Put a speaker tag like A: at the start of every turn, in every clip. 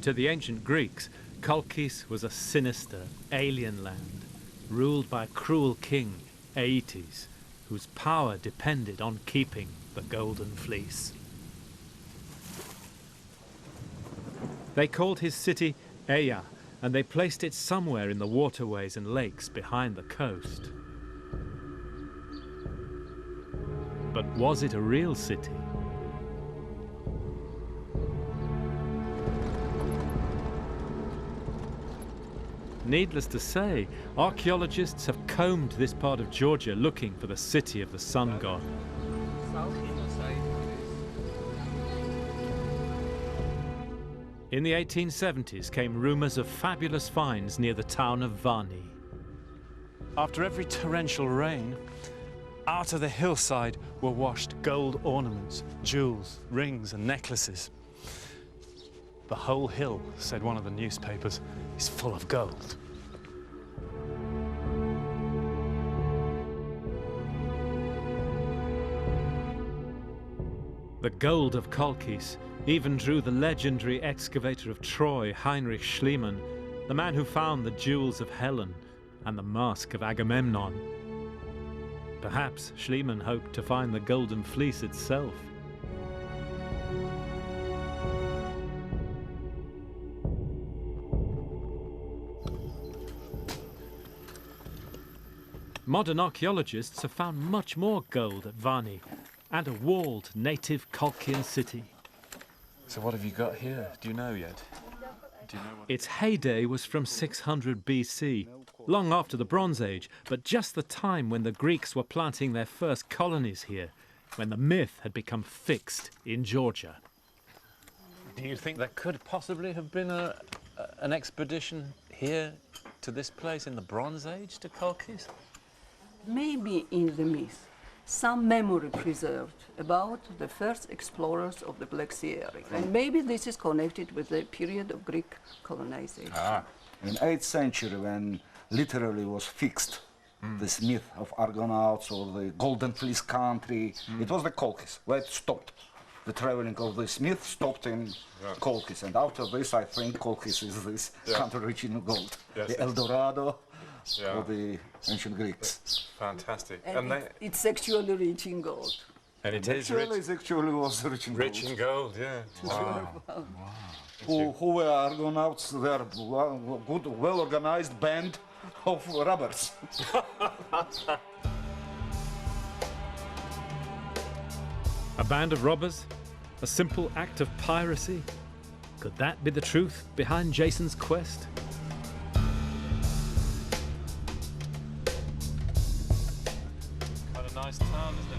A: To the ancient Greeks, Colchis was a sinister, alien land, ruled by a cruel king, Aeetes, whose power depended on keeping the Golden Fleece. They called his city Aea, and they placed it somewhere in the waterways and lakes behind the coast. But was it a real city? Needless to say, archaeologists have combed this part of Georgia looking for the city of the sun god. In the 1870s came rumours of fabulous finds near the town of Varni.
B: After every torrential rain, out of the hillside were washed gold ornaments, jewels, rings and necklaces. The whole hill, said one of the newspapers, is full of gold.
A: The gold of Colchis even drew the legendary excavator of Troy, Heinrich Schliemann, the man who found the jewels of Helen and the mask of Agamemnon. Perhaps Schliemann hoped to find the Golden Fleece itself. Modern archaeologists have found much more gold at Varni and a walled native Colchian city.
B: So what have you got here? Do you know yet? Do you know what...
A: Its heyday was from 600 BC, long after the Bronze Age, but just the time when the Greeks were planting their first colonies here, when the myth had become fixed in Georgia.
B: Do you think there could possibly have been an expedition here to this place in the Bronze Age, to Colchis?
C: Maybe in the myth, some memory preserved about the first explorers of the Black Sea area. And maybe this is connected with the period of Greek colonization.
D: In 8th century, when literally was fixed this myth of Argonauts or the Golden Fleece country, it was the Colchis where it stopped. The traveling of this myth stopped in Colchis, and after this I think Colchis is this country rich in gold. The El Dorado of the ancient Greeks.
B: Fantastic.
C: And it's actually rich in gold.
B: And it is rich.
D: It actually was rich in gold.
B: Rich in gold, yeah. Wow.
D: Who were Argonauts? They are a good, well-organized band of robbers.
A: A band of robbers? A simple act of piracy? Could that be the truth behind Jason's quest?
B: Quite a nice town, isn't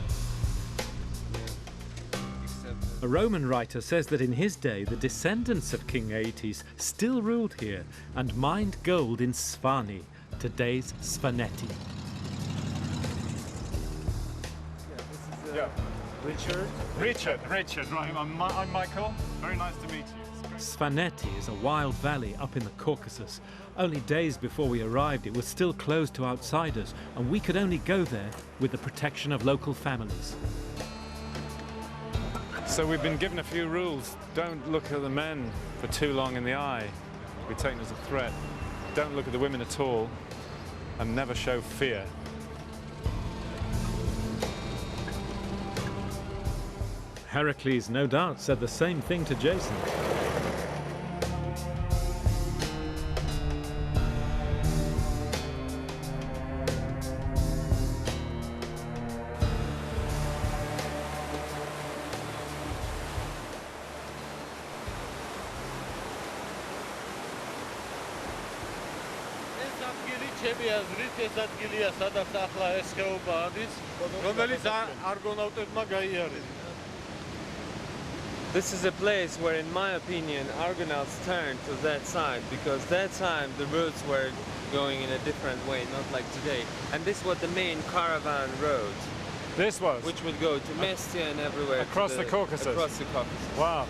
B: it?
A: A Roman writer says that in his day the descendants of King Aeetes still ruled here and mined gold in Sphani, today's Svaneti.
B: Richard, right. I'm Michael. Very nice to meet you.
A: Svaneti is a wild valley up in the Caucasus. Only days before we arrived, it was still closed to outsiders, and we could only go there with the protection of local families.
B: So we've been given a few rules. Don't look at the men for too long in the eye. We're taken as a threat. Don't look at the women at all, and never show fear.
A: Heracles no doubt said the same thing to Jason.
E: This is a place where, in my opinion, Argonauts turned to that side, because that time the roads were going in a different way, not like today. And this was the main caravan road.
B: This was?
E: Which would go to Mestia and everywhere.
B: Across the Caucasus?
E: Across the Caucasus.
B: Wow.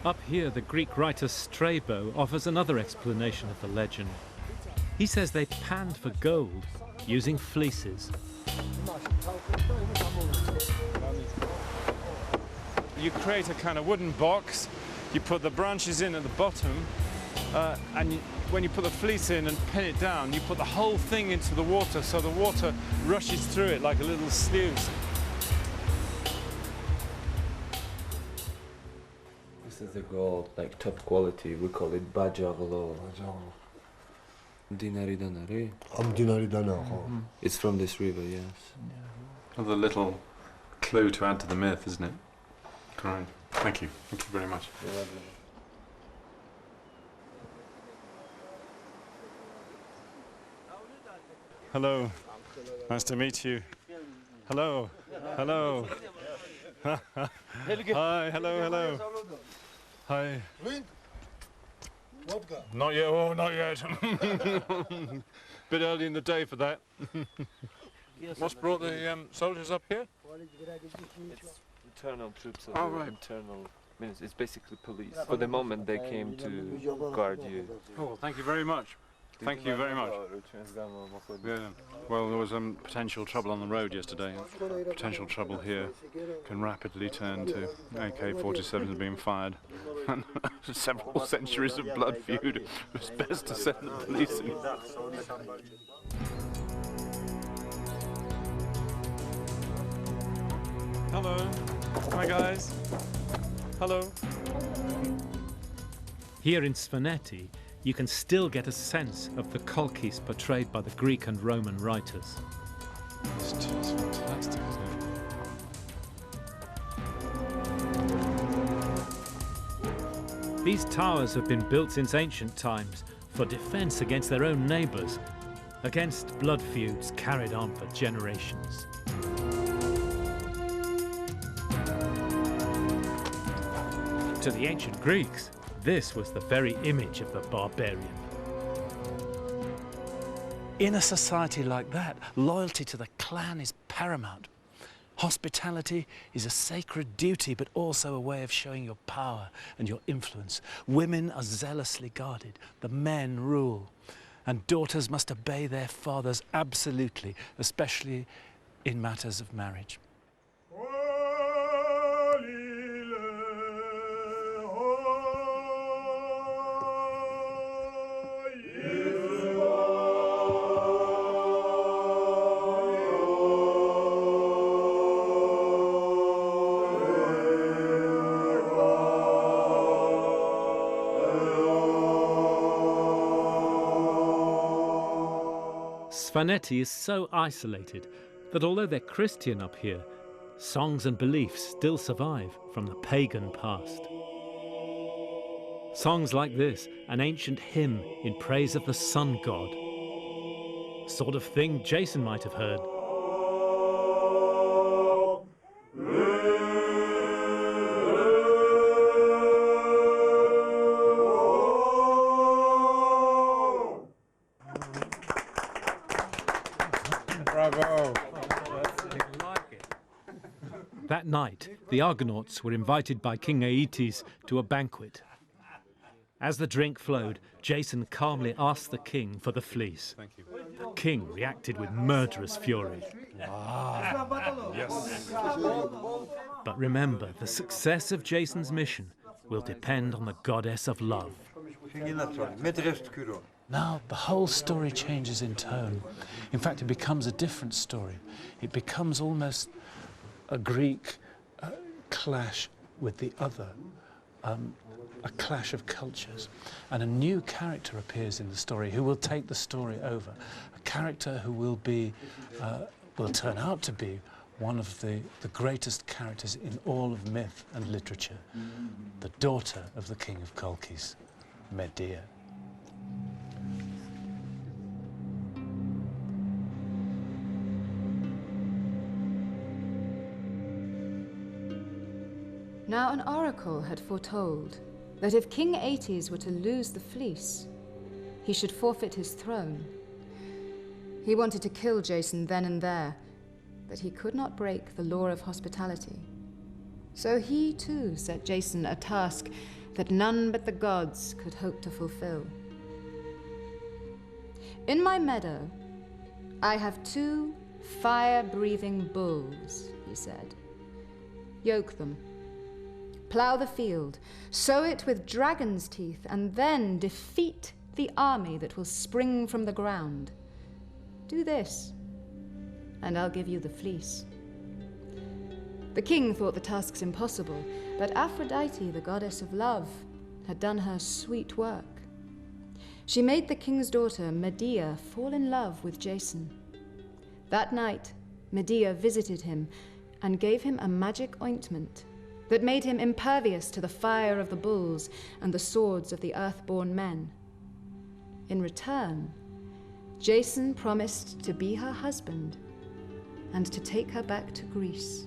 A: Up here, the Greek writer Strabo offers another explanation of the legend. He says they panned for gold using fleeces.
B: You create a kind of wooden box, you put the branches in at the bottom, when you put the fleece in and pin it down, you put the whole thing into the water, so the water rushes through it like a little sluice.
E: This is the gold, like top quality. We call it bajarlo. Dinari danari. It's from this river, yes.
F: Another little clue to add to the myth, isn't it? Correct. Thank you. Thank you very much.
B: Hello. Nice to meet you. Hello. Hello. Hi. Hello. Hello. Hi. Not yet. Oh, not yet. Bit early in the day for that. What's brought the soldiers up here?
E: It's internal troops.
F: Oh, right.
E: Internal. I mean, it's basically police. For the moment, they came to guard you.
F: Oh, well, thank you very much. Thank you very much. Yeah. Well, there was potential trouble on the road yesterday. Potential trouble here can rapidly turn to AK-47s being fired. And several centuries of blood feud. It's best to send the police in.
B: Hello. Hi, guys. Hello.
A: Here in Svaneti, you can still get a sense of the Kolkis portrayed by the Greek and Roman writers.
B: It's just fantastic, isn't it?
A: These towers have been built since ancient times for defense against their own neighbors, against blood feuds carried on for generations. To the ancient Greeks, this was the very image of the barbarian.
B: In a society like that, loyalty to the clan is paramount. Hospitality is a sacred duty, but also a way of showing your power and your influence. Women are zealously guarded, the men rule, and daughters must obey their fathers absolutely, especially in matters of marriage.
A: Svaneti is so isolated that although they're Christian up here, songs and beliefs still survive from the pagan past. Songs like this, an ancient hymn in praise of the sun god. Sort of thing Jason might have heard.
F: Bravo.
A: That night, the Argonauts were invited by King Aeetes to a banquet. As the drink flowed, Jason calmly asked the king for the fleece.
F: Thank you.
A: The king reacted with murderous fury.
F: Yes.
A: But remember, the success of Jason's mission will depend on the goddess of love.
B: Now the whole story changes in tone. In fact, it becomes a different story. It becomes almost a Greek clash with the other, a clash of cultures. And a new character appears in the story who will take the story over. A character who will turn out to be one of the greatest characters in all of myth and literature, the daughter of the king of Kolkis, Medea.
G: Now an oracle had foretold that if King Aeetes were to lose the fleece, he should forfeit his throne. He wanted to kill Jason then and there, but he could not break the law of hospitality. So he too set Jason a task that none but the gods could hope to fulfill. In my meadow, I have 2 fire-breathing bulls, he said. Yoke them, plough the field, sow it with dragon's teeth, and then defeat the army that will spring from the ground. Do this, and I'll give you the fleece. The king thought the tasks impossible, but Aphrodite, the goddess of love, had done her sweet work. She made the king's daughter, Medea, fall in love with Jason. That night, Medea visited him and gave him a magic ointment that made him impervious to the fire of the bulls and the swords of the earthborn men. In return, Jason promised to be her husband and to take her back to Greece.